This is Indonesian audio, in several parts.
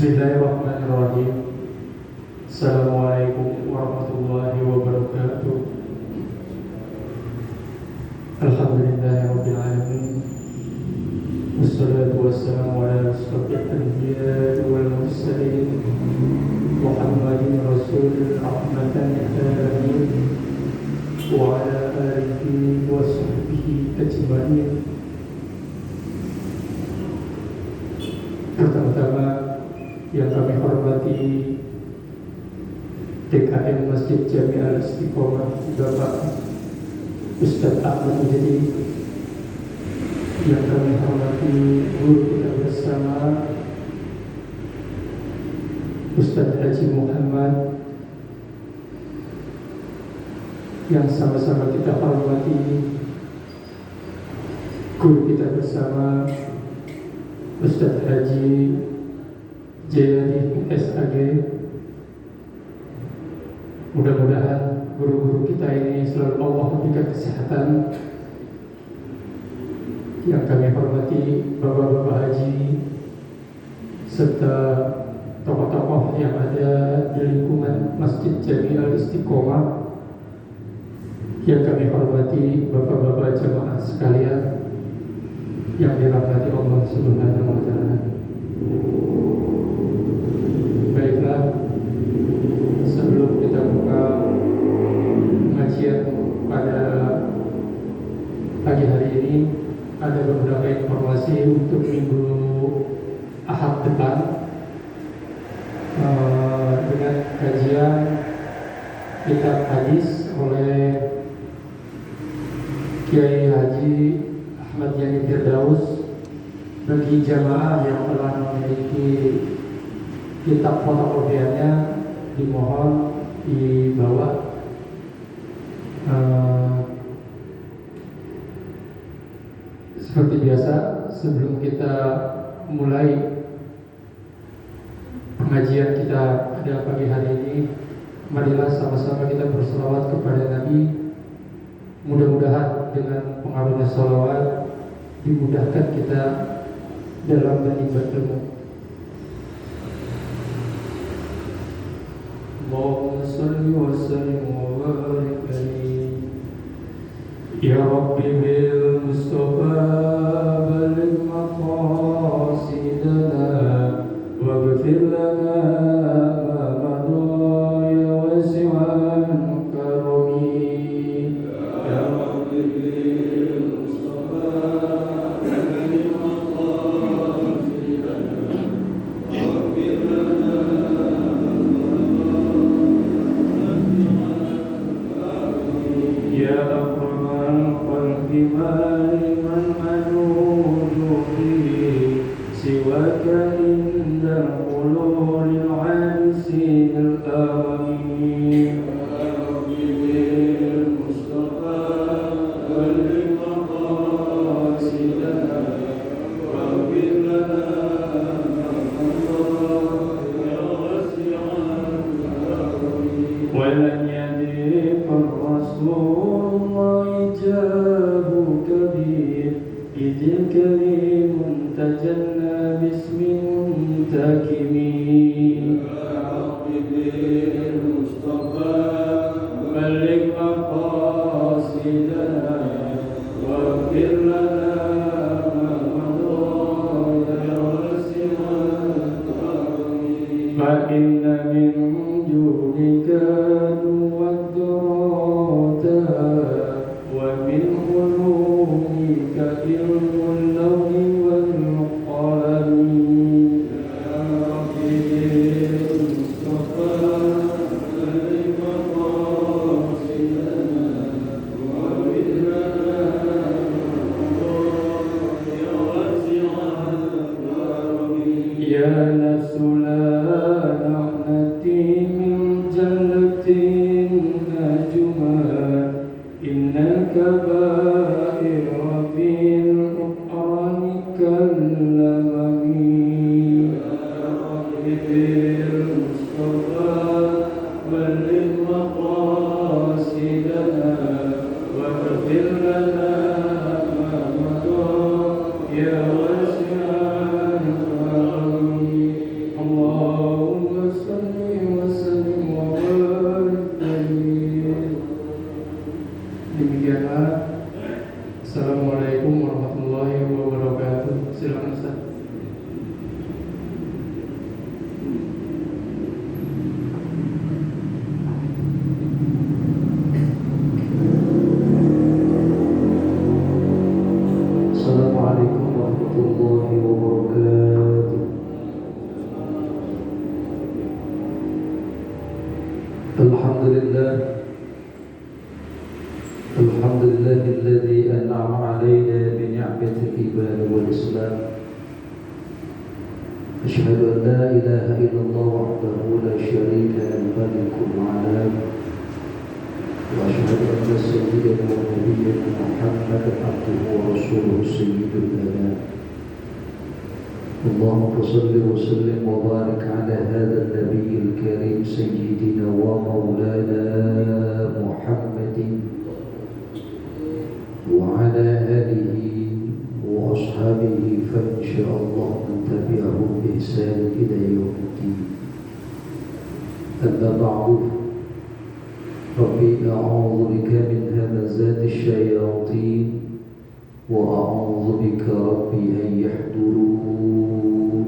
Bismillahirrahmanirrahim. Assalamualaikum warahmatullahi wabarakatuh. Alhamdulillahirabbil alamin. Wassalatu wassalamu ala asyrafil anbiya'i wal mursalin Muhammadin rasulil rahmatan lil alamin wa ala alihi wa sahbihi ajma'in. Pertama-tama yang kami hormati DKM Masjid Jami Al-Istiqomah Bapak Ustadz Ahmad Mujadi, yang kami hormati guru kita bersama Ustadz Haji Muhammad, yang sama-sama kita hormati guru kita bersama Ustadz Haji Jayadi SAG. Mudah-mudahan guru-guru kita ini selalu Allah memberikan kesehatan. Yang kami hormati Bapak-Bapak Haji serta tokoh-tokoh yang ada di lingkungan Masjid Jami Al-Istiqomah. Yang kami hormati Bapak-Bapak jamaah sekalian yang dirahmati Allah Subhanahu wa Ta'ala. Baiklah, sebelum kita buka pengajian pada pagi hari ini, ada beberapa informasi untuk minggu Ahad depan dengan kajian kitab hadis oleh Kiai Haji Ahmad Yani Firdaus. Bagi jamaah yang telah memiliki kitab fotokopiannya, dimohon dibawa. Seperti biasa, sebelum kita mulai pengajian kita pada pagi hari ini, marilah sama-sama kita berselawat kepada Nabi. Mudah-mudahan dengan pengaruhnya salawat dimudahkan kita dalam menimba ilmu. Allahumma shalli wa sallim wa barik alaihi. Ya Rabbi bil Mustafa baligh maqasidana waghfir lana ma madha ya wasi'an karami. Ya Rabbi bil Mustafa baligh maqasidana waghfir lana ya بمن منوج به سواك عند القلوب العابسين الآمين. يا ربي بالمصطفى بلغ مقاصدنا واغفر لنا ما مضى يا واسع الكرم. ولن يدرك الرسول الله جاه كبير إذ الكريم تجلى باسم منتكم. يا رب بالمصطفى بلغ مقاصدنا واغفر لنا ما مضى يا واسع الكرم. فإن من جودك والدرى باللوح والقلم يا رب بالمصطفى يا نفس لا نحنتي من جنة نجما إن الكبائر في القرآن كالأمم يا رب بالمصطفى بلغ مقاصدنا واغفر لنا ما مضى يا واسع الكرم اللهم صل وسلم وبارك عليه. Demikianlah. Assalamualaikum warahmatullahi wabarakatuh. Silakan Ustaz. Assalamualaikum warahmatullahi wabarakatuh. Alhamdulillah. الحمد لله الذي أنعم علينا بنعمة الإيمان والإسلام. أشهد أن لا إله إلا الله وحده لا شريك له الملك العلام، وأشهد أن سيدنا ونبينا محمدا عبده ورسوله سيد الأنام. اللهم صل وسلم وبارك على هذا النبي الكريم سيدنا ومولانا محمد وعلى آله وأصحابه فإن شاء الله من تبعهم بإحسان إلى يوم الدين. أما بعد ربي أعوذ بك من همزات الشياطين وأعوذ بك ربي أن يحضرون.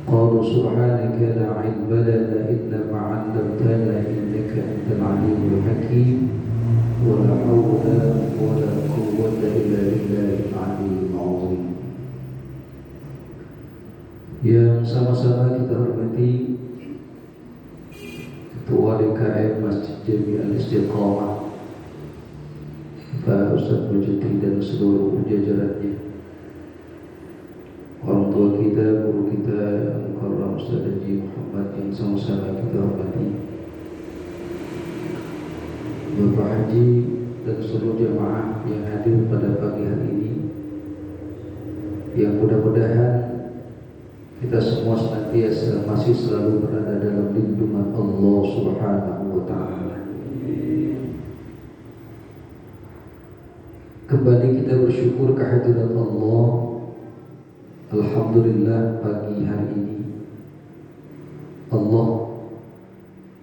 قالوا سبحانك لا علم لنا إلا ما علمتنا إنك أنت العليم الحكيم ولا حول ولا قوة إلا بالله العلي العظيم. Yang sama-sama kita hormati Ketua DKM Masjid Jami Al-Istiqamah Pak Ustaz Mujadi dan seluruh jajarannya, orang tua kita, guru kita Mukarram Ustaz Haji Muhammad yang sama-sama kita hormati, Bapak Haji dan seluruh jamaah yang hadir pada pagi hari ini, yang mudah-mudahan kita semua senantiasa masih selalu berada dalam lindungan Allah Subhanahu wa Ta'ala. Kembali kita bersyukur kehadiran Allah. Alhamdulillah pagi hari ini Allah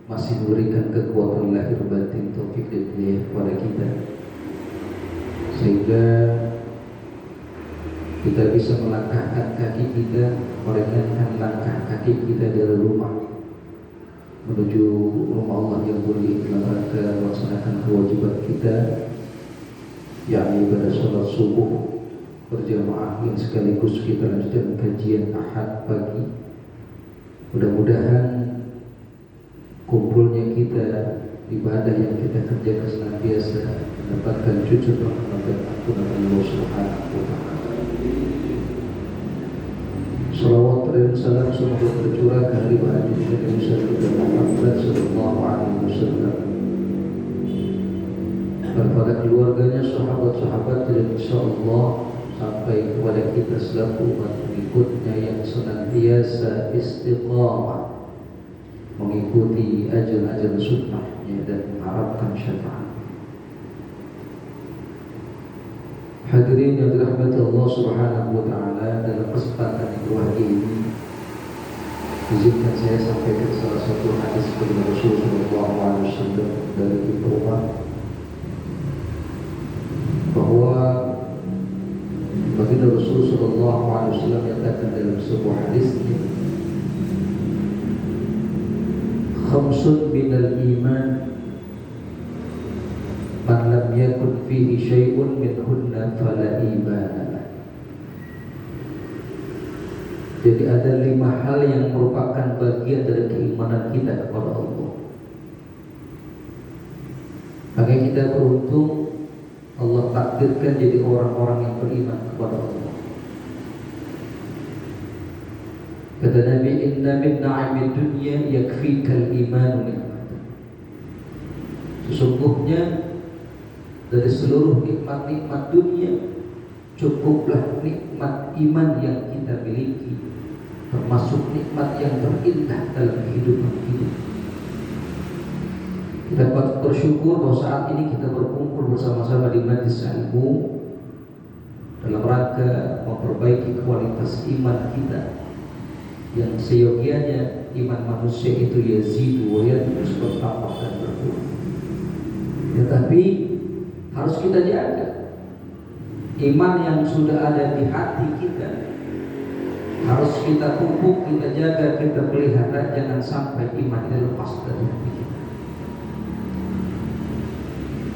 masih memberikan kekuatan lahir batin, taufik dan hidayah kepada kita, sehingga kita bisa melangkahkan kaki kita, meringankan langkah kaki kita dari rumah menuju rumah Allah yang mulia dalam rangka melaksanakan kewajiban kita, yakni pada sholat subuh berjamaah yang sekaligus kita lanjutkan kajian Ahad pagi. Mudah-mudahan kumpulnya kita, ibadah yang kita kerjakan senantiasa mendapatkan cucu rahmat dan ampunan Allah Subhanahu wa Ta'ala. Salawat dan salam semoga tercurah ke hari bahagia Nabi Muhammad sallallahu alaihi wasallam, kepada keluarganya, sahabat-sahabat, dan insyaallah sampai kepada kita selaku umat pengikutnya yang senantiasa istiqamah mengikuti ajaran-ajaran sunnahnya dan mengharapkan syafaat. Hadirin yang dirahmati Allah Subhanahu wa Ta'ala, dalam kesempatan yang berbahagia ini izinkan saya sampaikan salah satu hadis dari Rasulullah SAW dari Ibnu Umar, bahwa baginda Rasulullah SAW menyatakan dalam sebuah hadisnya, khamsun minal iman, man lam yakun fihi syai'un minhunna fala imana. Jadi ada 5 hal yang merupakan bagian dari keimanan kita kepada Allah. Maka kita beruntung Allah takdirkan jadi orang-orang yang beriman kepada Allah. Kata Nabi, inna min na'imid dunya yakfikal imanu ni'matan. Sesungguhnya dari seluruh nikmat-nikmat dunia cukuplah nikmat iman yang kita miliki, termasuk nikmat yang terindah dalam kehidupan kita. Kita dapat bersyukur bahwa saat ini kita berkumpul bersama-sama di majelis ilmu dalam rangka memperbaiki kualitas iman kita yang seyogianya iman manusia itu yazidu wa yanqus, bertambah dan berkurang. Tetapi harus kita jaga iman yang sudah ada di hati kita, harus kita pupuk, kita jaga, kita pelihara, jangan sampai iman itu lepas dari hati kita.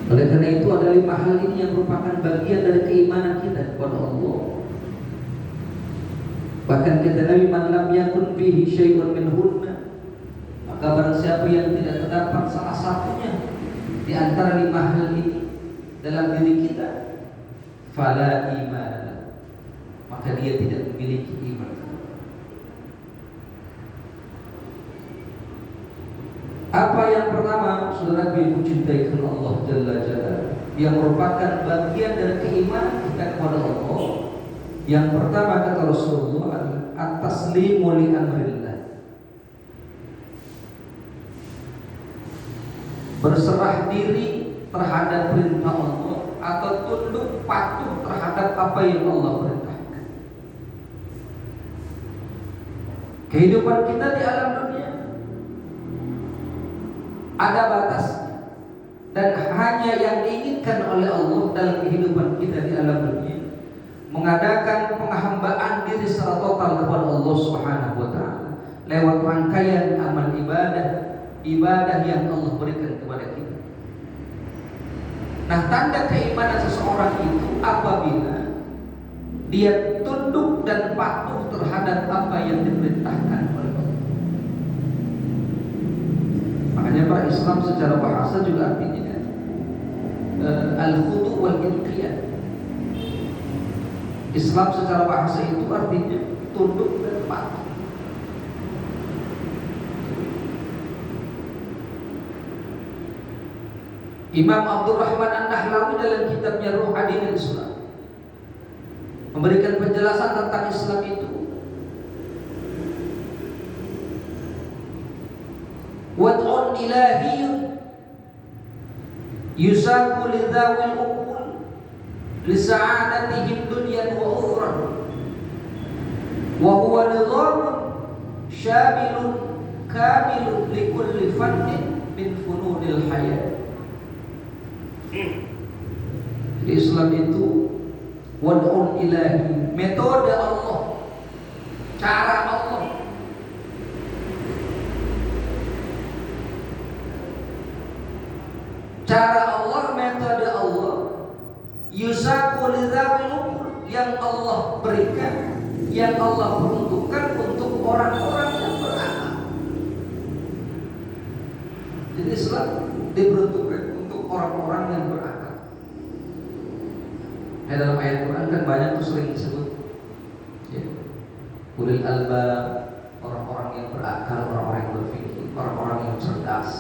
Oleh karena itu ada 5 hal ini yang merupakan bagian dari keimanan kita kepada Allah. Bahkan kata Nabi, man lam yakun fihi syai'un minhunna, maka barang siapa yang tidak terdapat salah satunya di antara 5 hal ini dalam diri kita, fala iman, maka dia tidak memiliki iman. Apa yang pertama, saudara yang mencintai karena Allah Jalla Jalla, yang merupakan bagian dari keimanan kita kepada Allah? Yang pertama kata Rasulullah, at-taslimu li amrillah, berserah diri terhadap perintah Allah atau tunduk patuh terhadap apa yang Allah perintahkan. Kehidupan kita di alam dunia ada batasnya, dan hanya yang diinginkan oleh Allah dalam kehidupan kita di alam dunia mengadakan penghambaan diri secara total kepada Allah Subhanahu wa taala lewat rangkaian amal ibadah yang Allah berikan kepada kita. Nah, tanda keimanan seseorang itu apabila dia tunduk dan patuh terhadap apa yang diperintahkan oleh Allah. Makanya para Islam secara bahasa juga artinya al-khudu' wal inqiyad. Islam secara bahasa itu artinya tunduk dan patuh. Imam Abdurrahman An-Nahlawi dalam kitabnya Ruh Adil Islam memberikan penjelasan tentang Islam itu. Wad'un ilahiyyun yusaku lidhawil uqul lisa'adatihim dunyan wa ukhra, wa huwa nidhamun syamilun kamilun likulli fannin min fununil hayat. Jadi Islam itu wad'un ilahi, metode Allah, cara Allah. Cara Allah, metode Allah, yusaku lidzawil uqul, yang Allah berikan, yang Allah peruntukkan untuk orang-orang yang berakal. Jadi Islam diperuntukkan untuk orang-orang yang berakal. Dalam ayat Quran kan banyak tuh sering disebut ya, ulil albab, orang-orang yang berakal, orang-orang yang berpikir, orang-orang yang cerdas.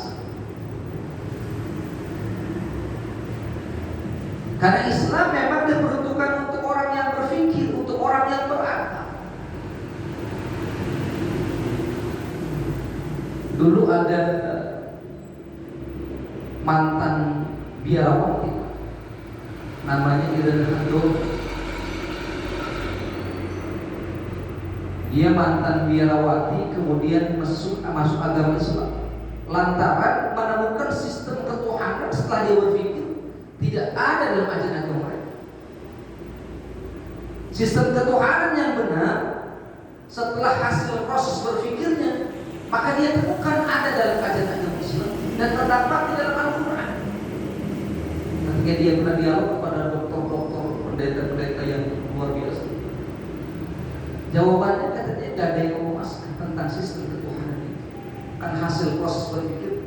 Karena Islam memang diperuntukkan untuk orang yang berpikir, untuk orang yang berakal. Dulu ada mantan biarawati, namanya Irene Handong. Dia mantan biarawati, kemudian masuk agama Islam lantaran menemukan sistem ketuhanan. Setelah dia berpikir, tidak ada dalam ajaran agama mereka sistem ketuhanan yang benar. Setelah hasil proses berpikirnya, maka dia temukan ada dalam ajaran agama Islam dan terdapat di dalam Al-Quran. Ketika dia pernah dialog kepada dokter-dokter, pendeta-pendeta yang luar biasa, jawabannya katanya tidak ada yang memuaskan tentang sistem ketuhanan itu. Kan hasil proses berpikir.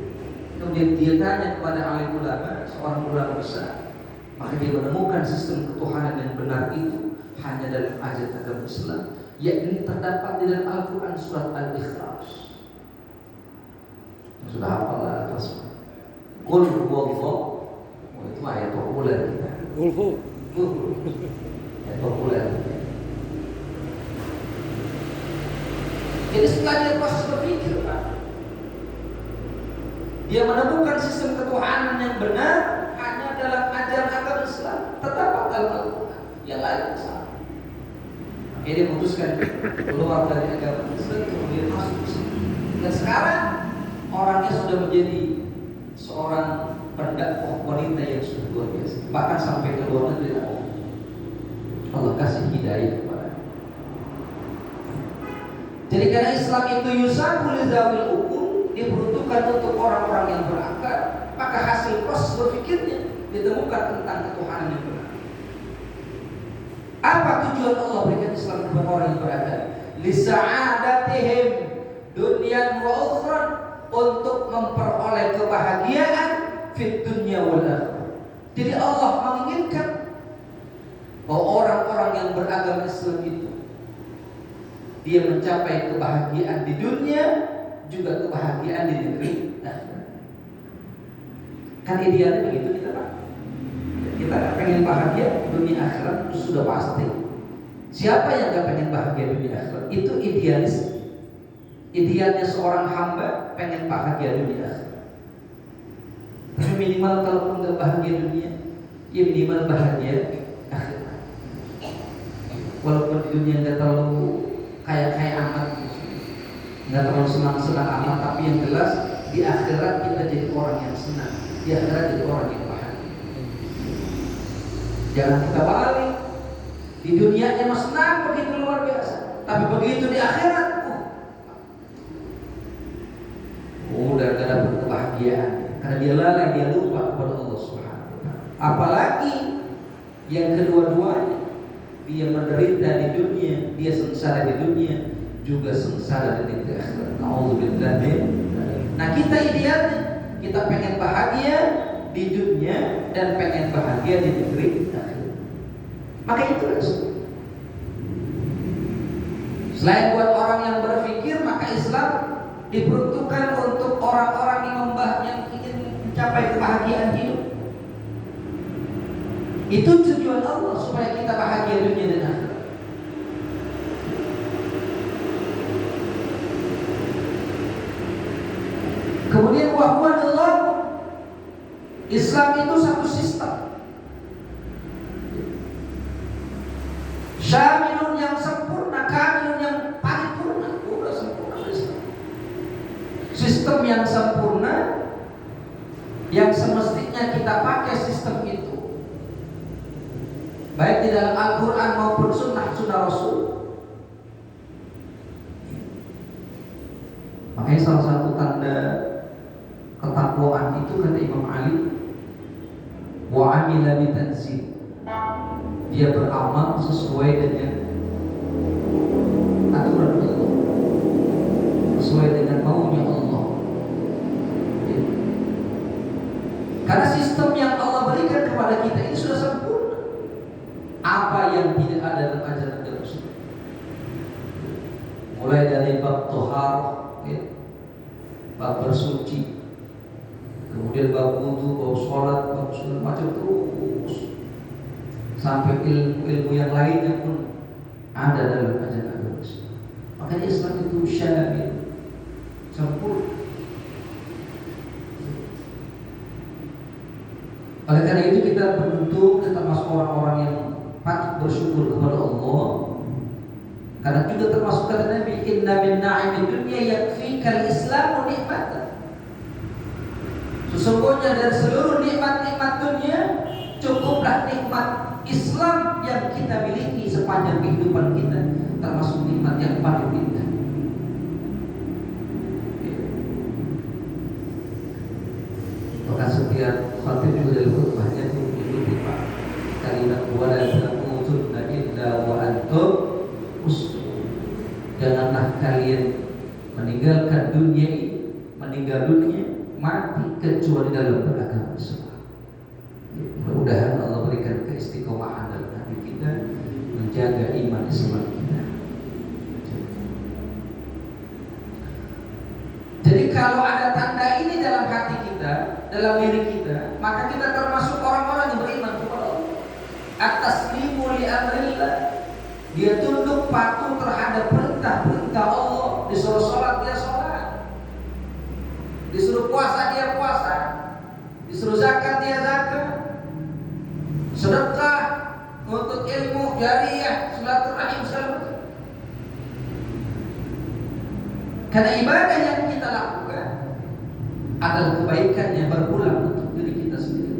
Kemudian dia tanya kepada alim ulama, seorang ulama besar, maka dia menemukan sistem ketuhanan yang benar itu hanya dalam ajaran agama Islam, yakni terdapat di dalam Al-Quran surat Al-Ikhlas. Sudah hafal lah atas. Qul huwallah. Itu ayat populer kita. Ayat populer. Jadi setelah dia proses berpikir, Pak, dia menemukan sistem ketuhanan yang benar hanya dalam ajaran agama Islam, terdapat dalam Al-Quran, yang lain salah. Makanya dia memutuskan keluar dari agama Islam, kemudian masuk Islam. Dan sekarang orangnya sudah menjadi seorang pendakwah wanita yang sudah luar biasa, bahkan sampai ke luar negeri. Allah kasih hidayah kepada. Jadi karena Islam itu yusabu li zawil uqul, diperuntukkan untuk orang-orang yang berakal, maka hasil proses berpikirnya ditemukan tentang ketuhanan yang benar. Apa tujuan Allah berikan Islam kepada orang yang berakal? Lisa'adatihim dunyan wa ukhran, untuk memperoleh kebahagiaan fid dunya wal akhirah. Jadi Allah menginginkan bahwa orang-orang yang beragama Islam itu dia mencapai kebahagiaan di dunia, juga kebahagiaan di negeri akhirat. Kan idealnya begitu kita, Pak. Kita pengen bahagia dunia akhirat itu sudah pasti. Siapa yang gak pengen bahagia dunia akhirat? Itu idealis. Idealnya seorang hamba pengen bahagia dunia akhirat. Tapi minimal kalaupun gak bahagia dunia, ya minimal bahagia akhirat. Walaupun di dunia gak terlalu kaya-kaya amat, nggak terlalu senang-senang amat, tapi yang jelas di akhirat kita jadi orang yang senang, di akhirat jadi orang yang bahagia. Jangan kita balik, di dunianya mas senang begitu luar biasa, tapi begitu di akhirat, udah gak dapat kebahagiaan, karena dia lalai, dia lupa kepada Allah Subhanahu wa Ta'ala. Apalagi yang kedua-duanya, dia menderita di dunia, dia sengsara di dunia, juga sengsara di negeri akhirat. Nauzubillah. Nah, kita idealnya kita pengen bahagia di dunia dan pengen bahagia di negeri akhirat. Maka itu selain buat orang yang berpikir, maka Islam diperuntukkan untuk orang-orang yang ingin mencapai kebahagiaan hidup. Itu tujuan Allah, supaya kita bahagia dunia dan akhirat. Kemudian wahwanallah, Islam itu satu sistem syamilun yang sempurna, kamilun yang paripurna. Udah sempurna Islam. Sistem yang sempurna, yang semestinya kita pakai sistem itu, baik di dalam Al-Quran maupun sunnah Rasul. Makanya salah satu tanda ketakwaan itu, kata Imam Ali, wa amila bitanzil, dia beramal sesuai dengan aturan Allah, sesuai dengan maunya Allah. Karena sistem yang Allah berikan kepada kita ini sudah sempurna. Apa yang tidak ada dalam ajaran Rasul, mulai dari bab tohar, bab bersuci, kemudian bab wudu, bab sholat, bab segala macam, terus sampai ilmu-ilmu yang lainnya pun ada dalam ajaran Rasul. Makanya Islam itu syamil, sempurna. Oleh karena itu kita beruntung, kita termasuk orang-orang yang patut bersyukur kepada Allah. Karena juga termasuk kata Nabi, inna min na'imid dunya yakfikal islamu nikmatan. Sesungguhnya dari seluruh nikmat-nikmat dunia, cukuplah nikmat Islam yang kita miliki sepanjang kehidupan kita, termasuk nikmat yang paling indah. Maka setiap khatib juga dari khutbahnya itu hati kecuali dalam beragama Islam. Mudah-mudahan Allah berikan keistiqomahan dalam hati kita, menjaga iman Islam kita. Jadi kalau ada tanda ini dalam hati kita, dalam diri kita, maka kita termasuk orang-orang yang beriman kepada Allah. At-taslimu li amrillah, dia tunduk patuh terhadap perintah-perintah Allah. Disuruh sholat dia sholat, disuruh puasa dia puasa, disuruh zakat dia zakat, sedekah untuk ilmu jariyah, silaturahim segala macam. Karena ibadah yang kita lakukan adalah kebaikan yang berpulang untuk diri kita sendiri.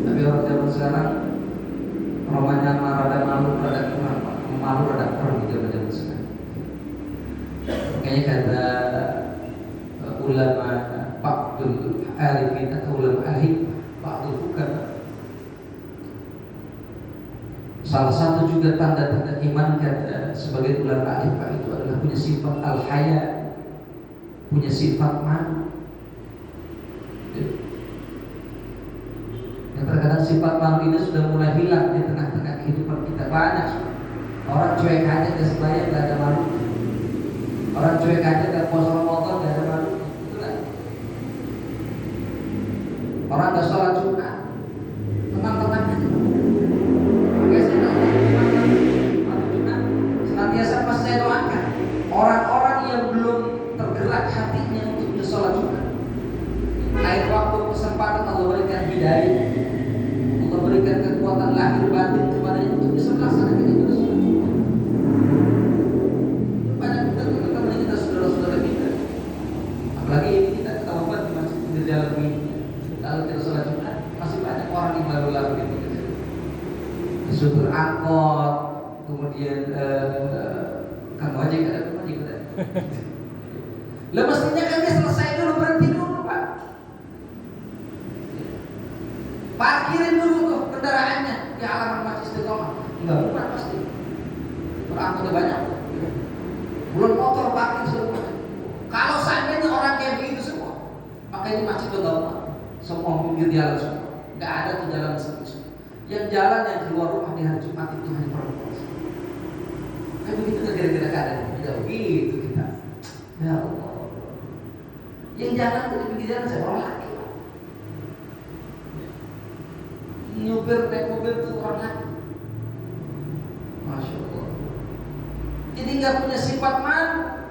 Tapi orang zaman sekarang namanya rada malu, rada kurang di zaman sekarang. Makanya kata ulama Ba'dul Arifin atau ulama al-hikmah, Ba'dul Fuqaha, salah satu juga tanda-tanda iman kata sebagai ulama al-hikmah itu adalah punya sifat al-haya, punya sifat malu. Yang terkadang sifat malu ini sudah mulai hilang di tengah-tengah kehidupan kita. Banyak orang cuek aja ke sebaya gak ada malu, orang cuek aja ke puasa Ramadan gak ada malu. Orang gak sholat Jumat, tenang-tenang aja. Senantiasa pas saya doakan orang-orang yang belum tergerak hatinya untuk bisa sholat Jumat. Lain waktu kesempatan Allah berikan hidayah, Allah berikan kekuatan lahir batin kepadanya untuk bisa melaksanakan ibadah sholat Jumat. Banyak teman-teman kita, saudara-saudara kita, apalagi ini kita ketahuan di masjid pinggir jalan ini. Kalau kita sholat Jumat, masih banyak orang yang lalu-lalu gitu. Supir angkot, kemudian kamu aja ada, lah mestinya kan dia selesai dulu, berhenti dulu Pak, parkirin dulu tuh kendaraannya di halaman masjid Istiqomah. Enggak bukan pasti, berangkutnya banyak, belum motor parkir semua. Kalau seandainya orang kayak begitu semua, maka ini masjid udah semua pinggir jalan semua, nggak ada tuh jalan sepi. Yang jalan yang keluar rumah di hari Jumat itu hanya perempuan. Kayak begitu kan kira-kira keadaan. Ya begitu kita. Ya Allah. Yang jalan tuh di pinggir jalan saya orang laki. Nyupir naik mobil tuh orang laki. Masya Allah. Jadi nggak punya sifat malu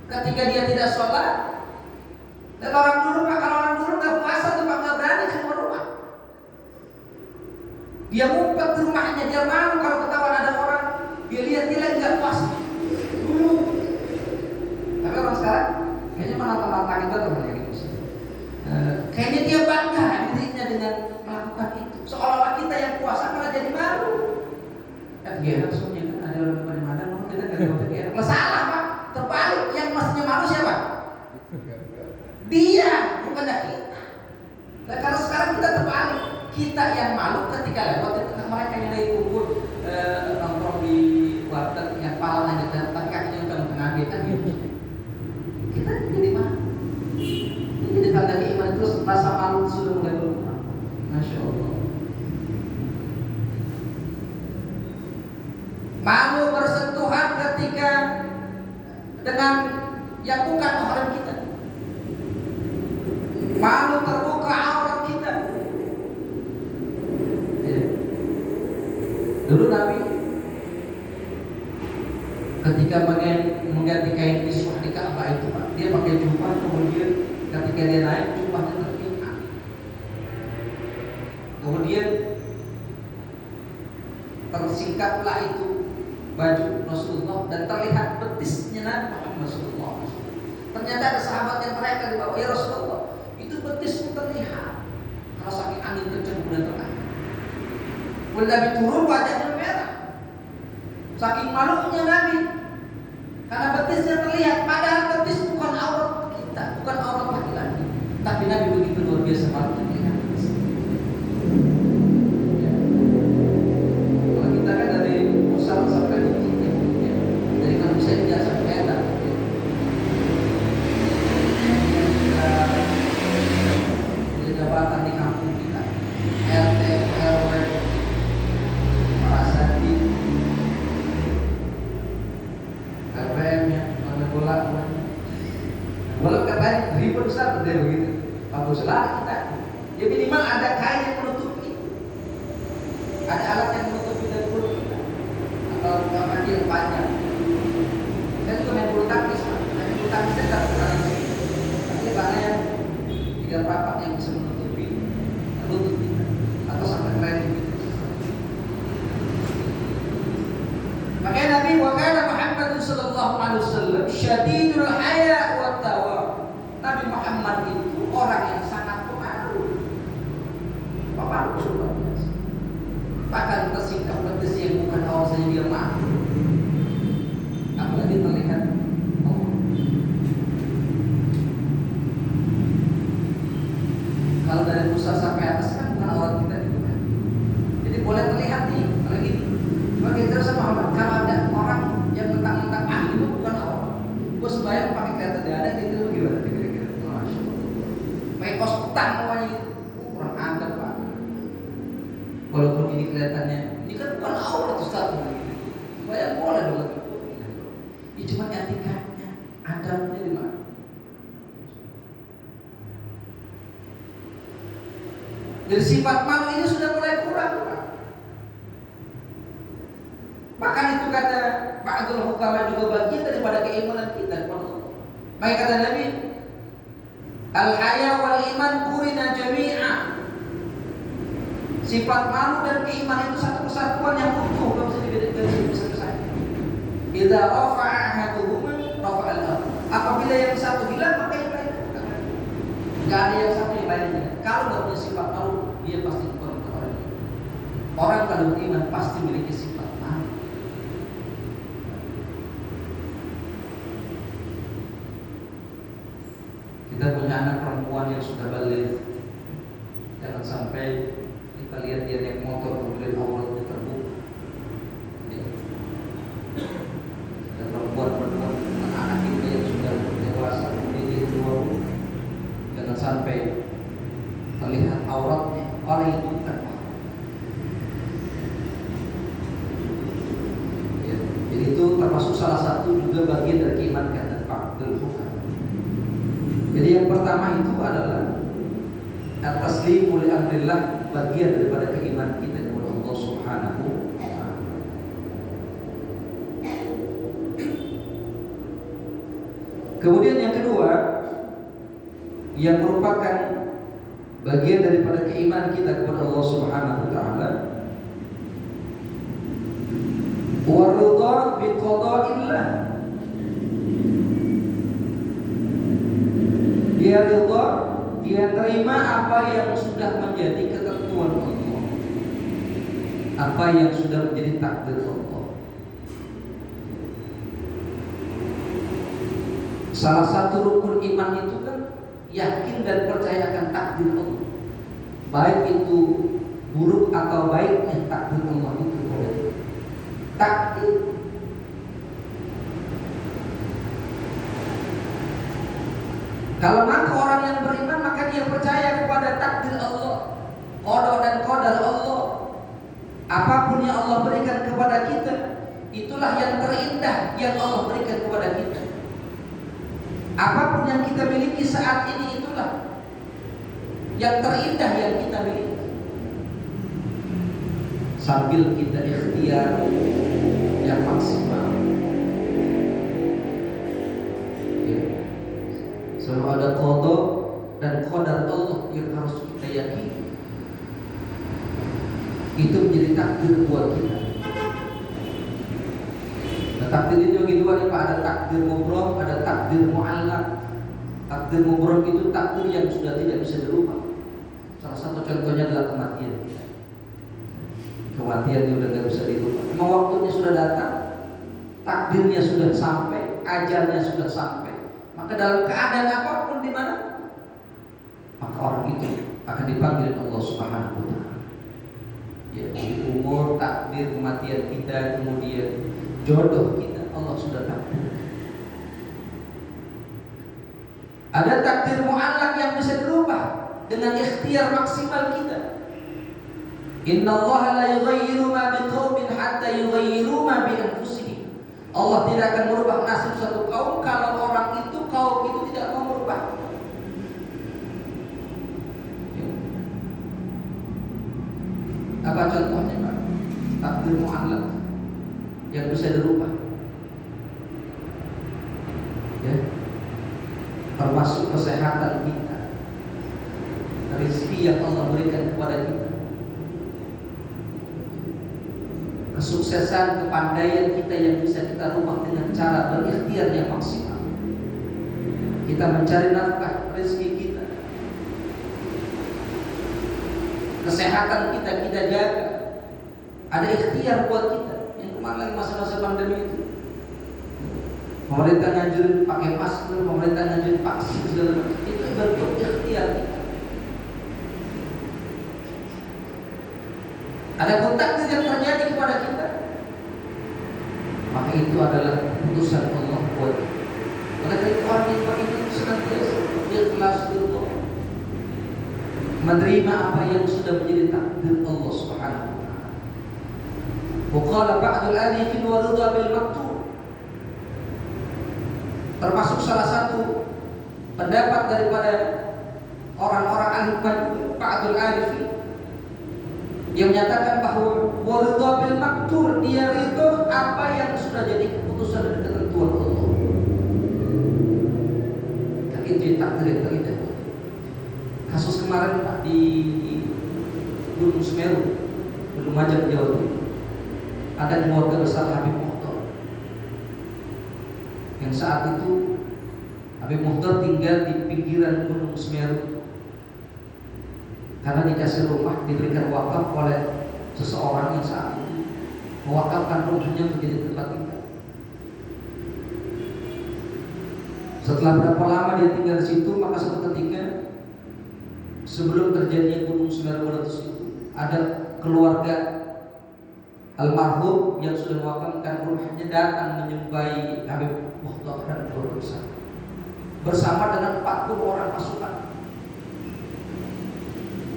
ketika dia tidak sholat. Dan orang dulu Pak, kalau orang dulu nggak puasa tuh Pak, nggak berani keluar rumah. Dia ngumpet di rumahnya, dia malu kalau ketahuan ada orang. Dia lihat dia lagi nggak puasa. Tapi orang sekarang kayaknya menantang itu temannya gitu. Kayaknya dia bangga dirinya dengan melakukan itu. Seolah-olah kita yang puasa malah jadi malu. Dia langsungnya kan ada orang di mana, kita nggak dapat dia. Masalah Pak, terbalik, yang mestinya malu siapa? Dia, bukan kita. Nah, kalau sekarang kita terbalik, kita yang malu ketika lewat di tengah mereka yang lagi kumpul nongkrong di warteg yang palanya tapi kakinya udah tengah kan gitu. Kita jadi malu. Ini jadi tanda keimanan, terus rasa malu sudah mulai berkurang. Masya Allah. Malu bersentuhan ketika dengan yang bukan mahram kita. Malu terbuka aurat kita. Ya. Dulu Nabi ketika mengganti kain kiswah di Ka'bah itu Pak, dia pakai jubah, kemudian ketika dia naik jubahnya terlihat. Kemudian tersingkaplah itu baju Rasulullah dan terlihat betisnya Nabi Muhammad Rasulullah. Ternyata ada sahabat yang mereka di bawah, ya Rasulullah, itu betismu terlihat. Kalau saking angin kencang kemudian terlihat. Kemudian Nabi turun, wajahnya merah. Saking malunya Nabi, karena betisnya terlihat. Padahal betis bukan aurat kita, bukan aurat laki-laki. Tapi Nabi begitu luar biasa malunya. Kalau kita kan dari pusat sampai di sini, jadi kalau bisa tidak sampai enak. Walau katanya ribut besar betul begitu. Bagus lah kita. Ya minimal ada kain yang menutupi. Ada alat yang menutupi dari mulut kita. Atau mandi yang panjang. Saya juga main bulu tangkis, main bulu tangkis saya tak pernah sih. Tapi karena yang tiga rapat yang bisa menutupi lutut kita atau sampai keren gitu. Makanya Nabi wakana Muhammad sallallahu alaihi wasallam syadidul haya wa tawa. Nabi Muhammad itu orang yang sangat pemalu. Pemalu luar biasa. Bahkan bersikap pedes yang bukan awal saja dia malu. Apalagi terlihat kalau dari pusat sampai atas kan bukan awal kita itu kan. Jadi boleh terlihat nih, kalau gini. Bagi terus sama Muhammad, kalau ada orang yang mentang-mentang ahli itu bukan awal. Gue sembahyang pakai kata dada gitu gimana kira-kira? Masya Allah. Pakai kos utang namanya gitu. Kurang adab pak. Walaupun ini kelihatannya, ini kan bukan awal itu satu. Bayang boleh dong. Ya cuma etikanya, adabnya di mana? Jadi sifat malu ini sudah mulai kurang, Pak. Bahkan itu kata Pak Abdul Hukama juga bagian daripada keimanan kita. Baik kata Nabi, al-haya wal iman kurina jami'a. Sifat malu dan keimanan itu satu kesatuan yang utuh, tidak bisa dibedakan besar-besar. Idza rafa'a ahaduhuma rafa'al akhar. Apabila yang satu hilang maka yang lain hilang. Enggak ada yang satu yang lainnya. Kalau enggak punya sifat malu, dia pasti bukan orang itu. Orang kalau beriman pasti memiliki sifat malu. Kita punya anak perempuan yang sudah balik. Jangan sampai kita lihat dia naik motor kemudian auratnya terbuka. Perempuan anak kita yang sudah dewasa kemudian keluar, jangan sampai terlihat auratnya orang yang bukan. Ya, jadi itu termasuk salah satu juga bagian dari keimanan kata Pak Abdul Hukam. Jadi yang pertama itu adalah at-taslimu li amrillah, bagian daripada keimanan kita kepada Allah Subhanahu wa taala. Kemudian yang kedua, yang merupakan bagian daripada keimanan kita kepada Allah Subhanahu wa taala, wa ridha bi qada'illah. Dia ridha, dia terima apa yang sudah menjadi ketentuan Allah, apa yang sudah menjadi takdir Allah. Salah satu rukun iman itu kan yakin dan percaya akan takdir Allah, baik itu buruk atau baiknya takdir Allah itu. Takdir. Kalau maka orang yang beriman maka dia percaya kepada takdir Allah, qada dan qadar Allah. Apapun yang Allah berikan kepada kita, itulah yang terindah yang Allah berikan kepada kita. Apapun yang kita miliki saat ini, itulah yang terindah yang kita miliki. Sambil kita ikhtiar yang maksimal. Ya. Selalu ada qada dan qadar Allah yang harus kita yakini. Itu menjadi takdir buat kita. Takdir itu bagi dua nih Pak, ada takdir mubrom, ada takdir mu'allaq. Takdir mubrom itu takdir yang sudah tidak bisa dirubah. Salah satu contohnya adalah kematian kita. Kematian yang sudah tidak bisa dirubah. Memang waktunya sudah datang, takdirnya sudah sampai, ajalnya sudah sampai. Maka dalam keadaan apapun di mana, maka orang itu akan dipanggil Allah Subhanahu wa taala. Ya, di umur, takdir kematian kita, kemudian jodoh kita Allah sudah takdir. Ada takdir mu'allaq yang bisa dirubah dengan ikhtiar maksimal kita. Innallaha la yughayyiru ma biqaumin hatta yughayyiru ma bi anfusihim. Allah tidak akan merubah nasib satu kaum kalau orang itu, kaum itu tidak mau merubah takdir mu'allaq yang bisa dirubah. Ya, termasuk kesehatan kita, rezeki yang Allah berikan kepada kita, kesuksesan, kepandaian kita yang bisa kita rubah dengan cara berikhtiar yang maksimal. Kita mencari nafkah rezeki kita, kesehatan kita jaga. Ada ikhtiar buat kita. Yang kemarin masa-masa pandemi itu, pemerintah ngajurin pakai masker, pemerintah ngajurin vaksin segala macam. Itu bentuk ikhtiar kita. Ada kontak yang terjadi kepada kita, maka itu adalah keputusan Allah buat kita. Maka dari orang yang beriman senantiasa ikhlas berdoa, menerima apa yang sudah menjadi takdir Allah Subhanahu wa taala. Waqala ba'dul alifin wa ridha bil maktub. Termasuk salah satu pendapat daripada orang-orang ahli ba'dul alifin yang menyatakan bahwa waridha bil maktur, dia ridho apa yang sudah jadi keputusan dan ketentuan Allah. Dan itu takdir yang terindah. Kasus kemarin Pak di Gunung Semeru, Lumajang, Jawa Timur, ada keluarga besar Habib Mukhtar yang saat itu Habib Mukhtar tinggal di pinggiran Gunung Semeru. Karena dikasih rumah, diberikan wakaf oleh seseorang yang saat itu mewakafkan rumahnya menjadi tempat tinggal. Setelah berapa lama dia tinggal di situ, maka suatu ketika sebelum terjadinya Gunung Semeru meletus itu, ada keluarga almarhum yang sudah mewakafkan rumahnya datang menyembah Habib Mukhtar dan keluarga besar bersama dengan 40 orang pasukan.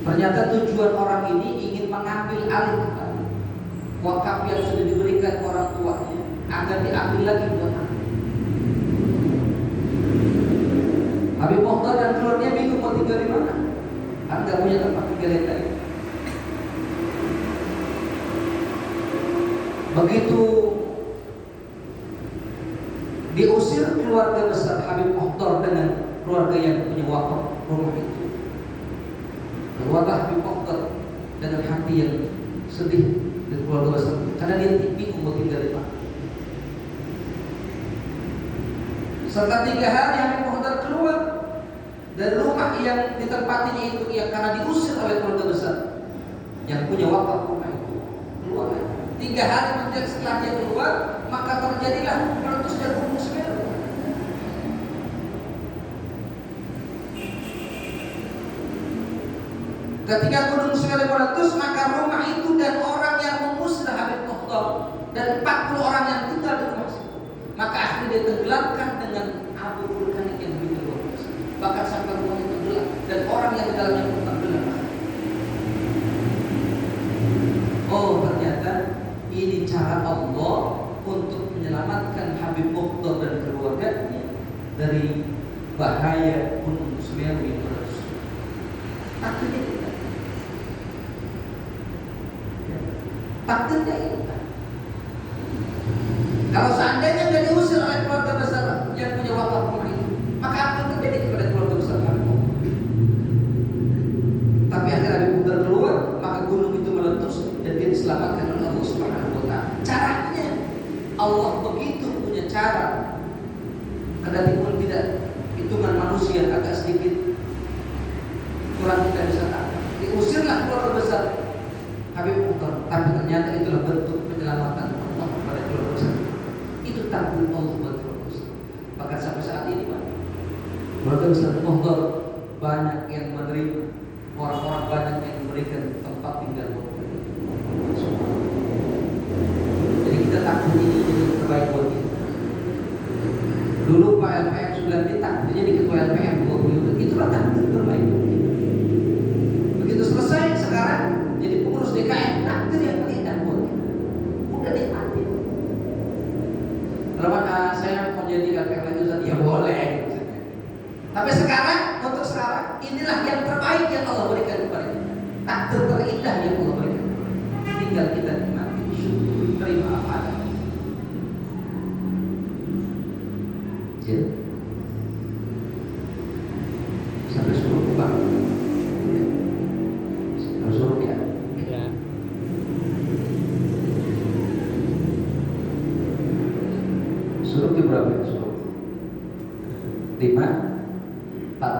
Ternyata tujuan orang ini ingin mengambil alih wakaf yang sudah diberikan orang tuanya agar diambil lagi buat anak. Habib Mukhtar dan keluarganya bingung mau tinggal di mana, kan nggak punya tempat tinggal yang lain. Begitu diusir keluarga besar Habib Mukhtar dengan keluarga yang punya wakaf rumah itu, keluarga Habib Mukhtar dengan hati yang sedih dan keluarga besar karena dia bingung mau tinggal di mana. Setelah 3 hari Habib Mukhtar keluar dari rumah yang ditempatinya itu, yang karena diusir oleh keluarga besar yang punya wakaf rumah itu, keluar. 3 hari kemudian setelah dia keluar, maka terjadilah meletusnya Gunung Semeru. Ketika Gunung Semeru meletus, maka rumah itu dan orang yang mengusir Habib Mukhtar dan 40 orang yang tinggal di rumah itu, maka akhirnya dia tenggelamkan dengan abu vulkanik yang begitu luar biasa. Bahkan sampai rumahnya tenggelam dan orang yang di dalamnya pun tenggelam. Oh, ternyata ini cara Allah untuk menyelamatkan Habib Mukhtar dan keluarganya dari bahaya Gunung Semeru yang meletus. Takdirnya kita. Takdirnya kita. Kalau seandainya nggak diusir oleh keluarga besar yang punya wakaf rumah itu, maka apa yang terjadi kepada keluarga besar Habib Mukhtar? Tapi akhirnya Habib Mukhtar keluar, maka gunung itu meletus dan dia diselamatkan oleh Allah Subhanahu wa taala. Caranya Allah begitu punya cara. Kedatipun tidak hitungan manusia agak sedikit kurang kita bisa tahu. Diusirlah keluarga besar Habib Mukhtar, tapi ternyata itulah bentuk penyelamatan Allah kepada keluarga besar. Itu takdir Allah buat keluarga besar. Bahkan sampai saat ini Pak, keluarga besar Mukhtar banyak yang menerima, orang-orang banyak yang memberikan tempat tinggal buat mereka. Jadi kita takdir ini jadi terbaik buat kita. Dulu Pak LPM 9 takdirnya di ketua LPM 20, itulah takdir terbaik buat kita. Begitu selesai sekarang jadi pengurus DKM, takdir yang terindah buat kita. Udah nikmati. Kalau saya mau jadi LPM lagi Ustaz, ya boleh. Tapi sekarang, untuk sekarang, inilah yang terbaik yang Allah berikan kepada kita. Takdir terindah yang Allah berikan. Tinggal kita nikmati.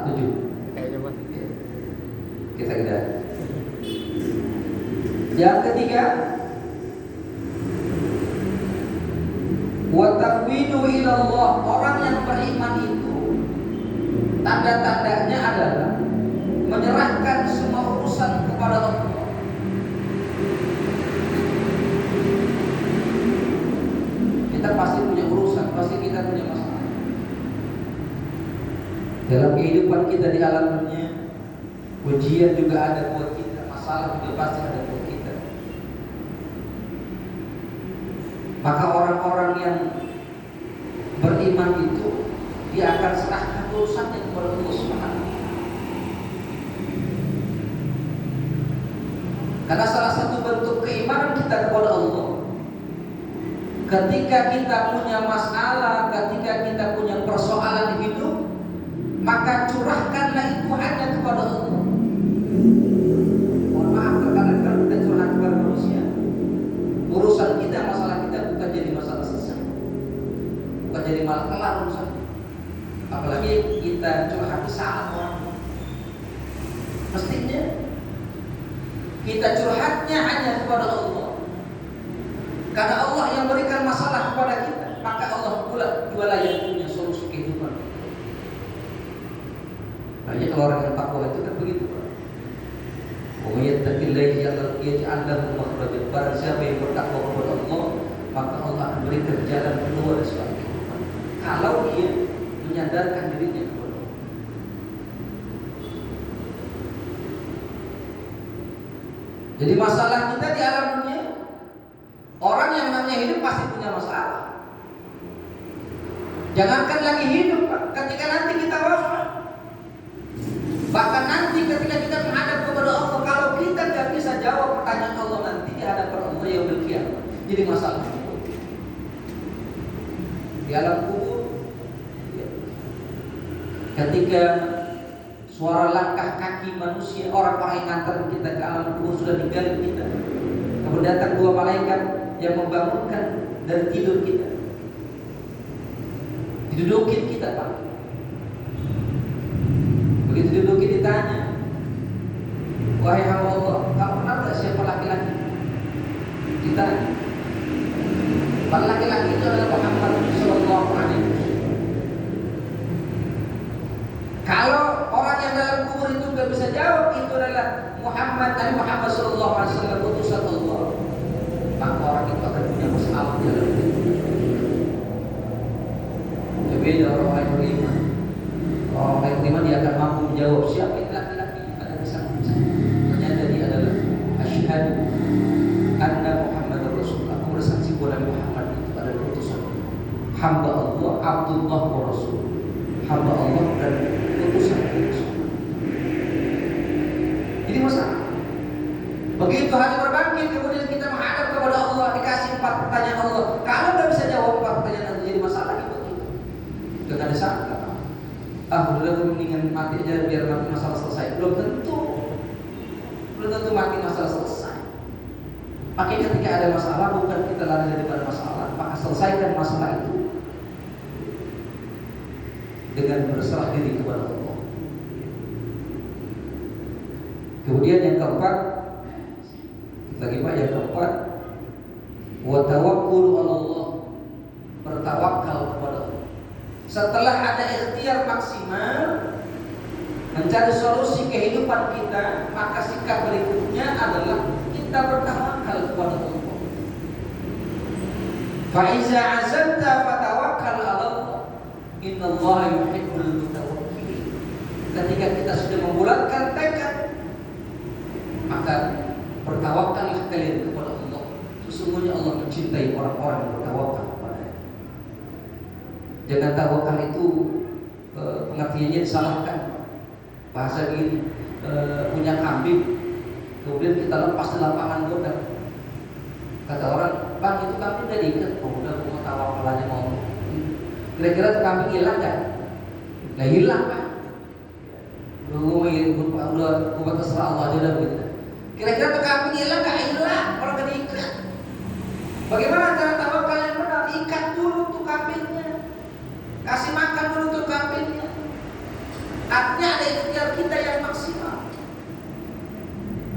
Tujuh. Kayaknya Pak. Kita lihat. Yang ketiga, wa tafwidu ila Allah. Orang yang beriman itu tanda-tandanya adalah menyerahkan semua urusan kepada Allah. Kita pasti punya urusan, pasti kita punya masalah. Dalam kehidupan kita di alam dunia, ujian juga ada buat kita, masalah juga pasti ada buat kita. Maka orang-orang yang beriman itu dia akan serahkan urusannya kepada Allah Subhanahu. Karena salah satu bentuk keimanan kita kepada Allah, ketika kita punya masalah, ketika kita punya persoalan hidup, maka curahkanlah itu hanya kepada Allah. Mohon maaf kadang-kadang kita curhat kepada manusia. Urusan kita, masalah kita bukan jadi masalah selesai, bukan jadi malah kelar urusan. Apalagi kita curhat di saat orang. Mestinya kita curhatnya hanya kepada Allah. Karena Allah yang berikan masalah kepada kita, maka Allah pula jualah yang punya solusi kehidupan. Banyak orang yang takwa itu kan begitu. Wa yattaqillaha yaj'al lahu makhrajan. Barang siapa yang bertakwa kepada Allah, maka Allah akan berikan jalan keluar dari suatu kehidupan. Kalau dia menyadarkan dirinya kepada Allah. Jadi masalah kita di alam dunia, orang yang namanya hidup pasti punya masalah. Jangankan lagi hidup, Pak, ketika nanti kita wafat, bahkan nanti ketika kita menghadap kepada Allah, kalau kita tidak bisa jawab pertanyaan Allah nanti di hadapan Allah yaumil qiyamah, jadi masalah. Di alam kubur, ketika suara langkah kaki manusia, orang-orang yang ngantar kita ke alam kubur sudah tinggalin kita, kemudian datang dua malaikat yang membangunkan dari tidur kita, didudukin kita, Pak. Begitu didudukin ditanya, wahai hamba Allah, kamu kenal tak siapa laki-laki? Ditanya. Pak, laki-laki itu adalah Muhammad sallallahu alaihi wasallam. Kalau orang yang dalam kubur itu tidak bisa jawab itu adalah Nabi Muhammad sallallahu alaihi wasallam, utusan Allah, maka orang itu akan punya masalah di dalam hidup. Berbeda orang yang beriman. Orang yang beriman dia akan mampu menjawab siapa itu laki-laki yang ada di samping saya. Ternyata dia adalah asyhadu anna Muhammadar Rasulullah. Aku bersaksi bahwa Nabi Muhammad itu adalah utusan hamba Allah, Abdullah wa Rasul. Hamba Allah dan utusan Allah. Jadi masalah. Begitu hari berbangkit, kemudian kita menghadap kepada Allah, dikasih 4 pertanyaan Allah. Kalau nggak bisa jawab 4 pertanyaan itu jadi masalah gitu. Gak ada sangka. Udah aku mendingan mati aja biar mati masalah selesai. Belum tentu mati masalah selesai. Makanya ketika ada masalah, bukan kita lari daripada masalah, maka selesaikan masalah itu dengan berserah diri kepada Allah. Kemudian yang keempat, lagi Pak, yang keempat, wa tawakkulu 'ala Allah, bertawakal kepada Allah. Setelah ada ikhtiar maksimal mencari solusi kehidupan kita, maka sikap berikutnya adalah kita bertawakal kepada Allah. Fa iza 'azamta fatawakkal 'ala Allah, innallaha yuhibbul mutawakkilin. Ketika kita sudah membulatkan tekad, maka bertawakallah kalian kepada Allah. Sesungguhnya Allah mencintai orang-orang yang bertawakal kepada-Nya. Jangan tawakal itu pengertiannya disalahkan. Bahasa gini, punya kambing, kemudian kita lepas di lapangan godang. Kata orang, bang itu kambing udah diikat, udah mau tawakal aja mau. Kira-kira tuh kambing hilang kan? Nah hilang kan? Udah terserah Allah aja dah begitu. Kira-kira tuh kambing hilang gak hilang kalau gak diikat. Bagaimana cara tawakal yang benar? Ikat dulu tuh kambingnya, kasih makan dulu tuh kambingnya. Artinya ada ikhtiar kita yang maksimal.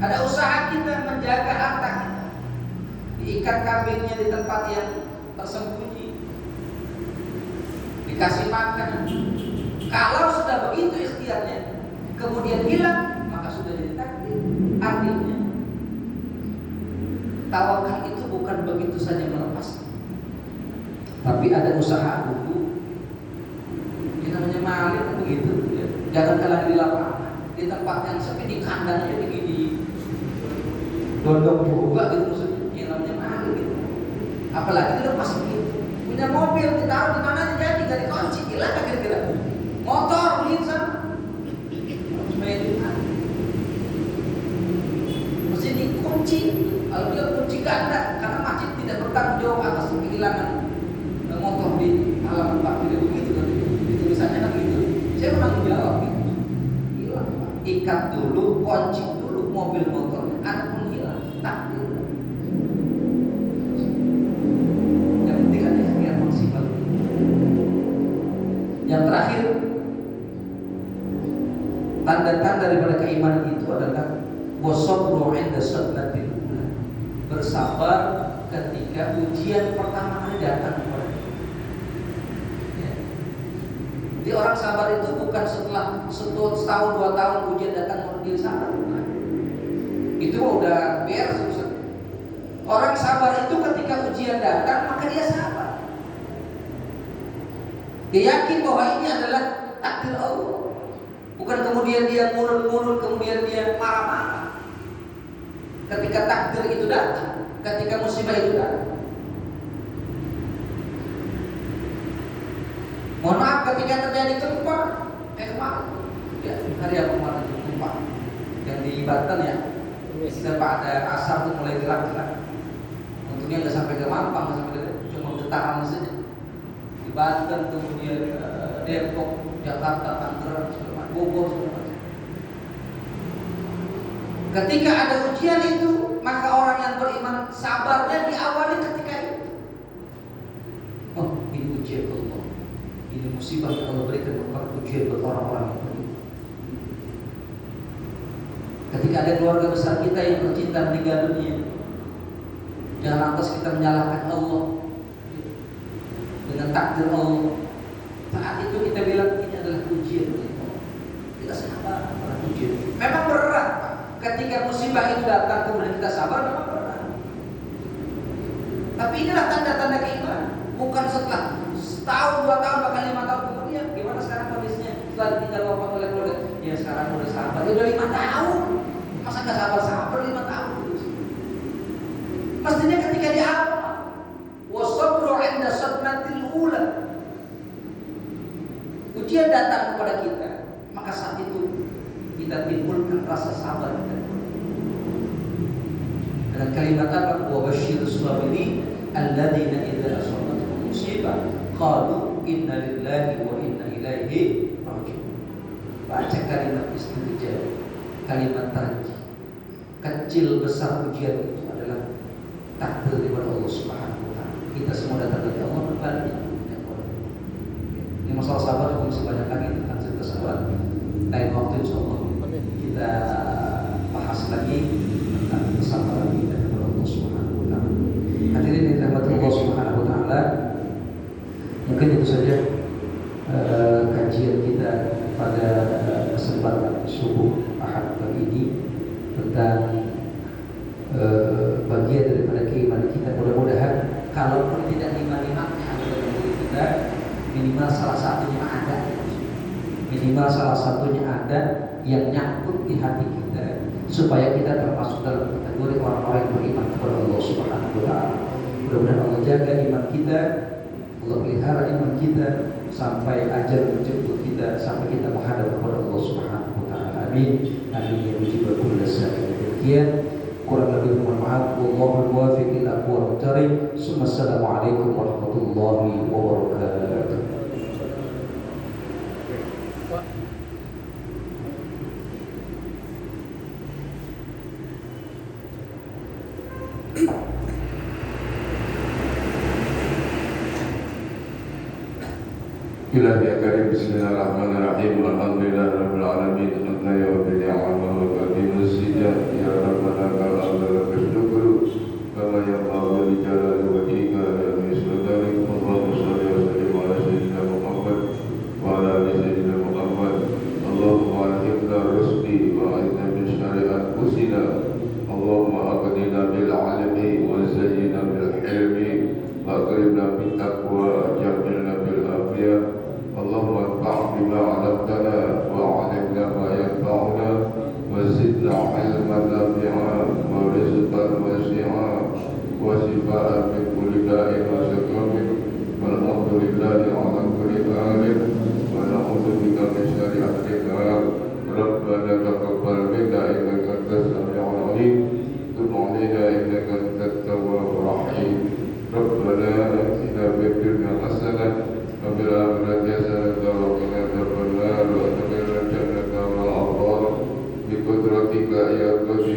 Ada usaha kita menjaga harta kita. Diikat kambingnya di tempat yang tersembunyi, dikasih makan. Kalau sudah begitu ikhtiarnya, kemudian hilang, maka sudah jadi takdir. Artinya tawakal itu bukan begitu saja melepas, tapi ada usaha dulu. Ini namanya maling begitu. Jangan kalah di lapangan, di tempat yang sepi, di kandangnya begini, dondong juga gitu maksudnya. Ini namanya maling gitu. Apalagi lepas begitu. Punya mobil ditaruh di mana aja jadi, gak dikunci, gila kan kira-kira. Motor beli sama, supaya dimana? Mesti dikunci. Kalau dia kunci ganda, karena masjid tidak bertanggung jawab atas kehilangan motor di halaman parkir begitu kan? Itu misalnya kan gitu. Saya bertanggung jawab gitu. Hilang, ikat dulu, kunci dulu mobil motornya. Ada pun hilang, takdir. Yang penting ada ikhtiar maksimal. Yang terakhir, tanda-tanda daripada keimanan itu adalah wasabru 'inda sadmatil ula. Bersabar ketika ujian pertama kali datang kepada kita. Ya. Jadi orang sabar itu bukan setelah setahun 2 tahun ujian datang kemudian dia sabar. Nah, itu udah beres urusan. Orang sabar itu ketika ujian datang maka dia sabar. Dia yakin bahwa ini adalah takdir Allah. Bukan kemudian dia murun-murun, kemudian dia marah-marah. Ketika takdir itu datang, ketika musibah itu datang. Mohon maaf ketika terjadi gempa, kemarin, ya hari apa kemarin gempa yang di Banten ya, sudah pada asar itu mulai gerak-gerak. Untungnya nggak sampai ke Mampang, nggak sampai ke, cuma getaran saja. Di Banten, kemudian Depok, Jakarta, Tangerang, Bogor, ketika ada ujian itu, maka orang yang beriman sabarnya diawali ketika itu. Oh, ini ujian Allah, ini musibah yang Allah berikan kepada ujian buat orang-orang yang beriman. Ketika ada keluarga besar kita yang tercinta meninggal dunia, jangan lantas kita menyalahkan Allah dengan takdir Allah. Saat itu kita bilang ini adalah ujian. Kita sabar pada ujian. Memang berat, Pak. Ketika musibah itu datang kemudian kita sabar, memang berat. Tapi inilah tanda-tanda keimanan. Bukan setelah setahun, 2 tahun, bahkan 5 tahun kemudian. Gimana sekarang kondisinya? Setelah ditinggal wafat oleh keluarga, ya sekarang udah sabar. Ya udah 5 tahun. Masa nggak sabar 5 tahun? Mestinya ketika di awal, wasabru 'inda sadmatil ula. Ujian datang kepada kita, maka saat itu kita timbulkan rasa sabar kita. Dengan kalimat apa? Wa basyirus sabirin alladzina idza asabatuhum musibah qalu inna lillahi wa inna ilaihi raji'un. Baca kalimat istijabah, kalimat tarji. Kecil besar ujian itu adalah takdir daripada Allah Subhanahu wa taala. Kita semua datang dari Allah berbalik. Ini masalah sabar itu masih banyak lagi tentang cerita sabar. Lain waktu insyaallah kita bahas lagi tentang kesabaran kita kepada Allah Subhanahu wa taala. Hadirin yang dirahmati Allah Subhanahu wa taala, mungkin itu saja kajian kita pada kesempatan subuh Ahad pagi ini tentang bagian daripada keimanan kita. Mudah-mudahan kalaupun tidak lima-limanya dalam diri kita, minimal salah satunya ada. Minimal salah satunya ada yang nyangkut di hati kita, supaya kita termasuk dalam kategori orang-orang yang beriman kepada Allah Subhanahu wa taala. Mudah-mudahan Allah jaga iman kita, Allah pelihara iman kita sampai ajal menjemput kita, sampai kita menghadap kepada Allah Subhanahu wa taala. Amin. Amin ya mujibal kulli sa'in. Demikian, kurang lebih mohon maaf. Wallahul muwaffiq ila aqwamit thariq. Assalamualaikum warahmatullahi wabarakatuh. Ilahi ya karim, bismillahirrahmanirrahim. Alhamdulillahirabbil alamin. Hamdan ya rabbil alamin wa qadimus sijah ya rabbana kal syukur kama ya Allah bi jalali wajhika ya misladari Allahumma shalli wa sallim ala sayyidina Muhammad wa ala ali sayyidina Muhammad. Allahumma alhimna rusdi wa a'idna min syarri anfusina. Allahumma aqdina bil ilmi wa zayyina bil hilmi wa akrimna bit taqwa jamilna bil afiyah. اللهم انفعنا بما علمتنا وعلمنا ما ينفعنا وزدنا علما نافعا ورزقا واسعا وشفاء من كل داء وسقم والحمد لله على كل حال ونعوذ بك من شر احدث ربنا تقبل منا انك انت السميع العليم تب علينا انك انت التواب الرحيم ربنا اتنا في الدنيا حسنه وفي الآخرة حسنة وقنا عذاب النار وادخلنا الجنة مع الأبرار بقدرتك يا قدير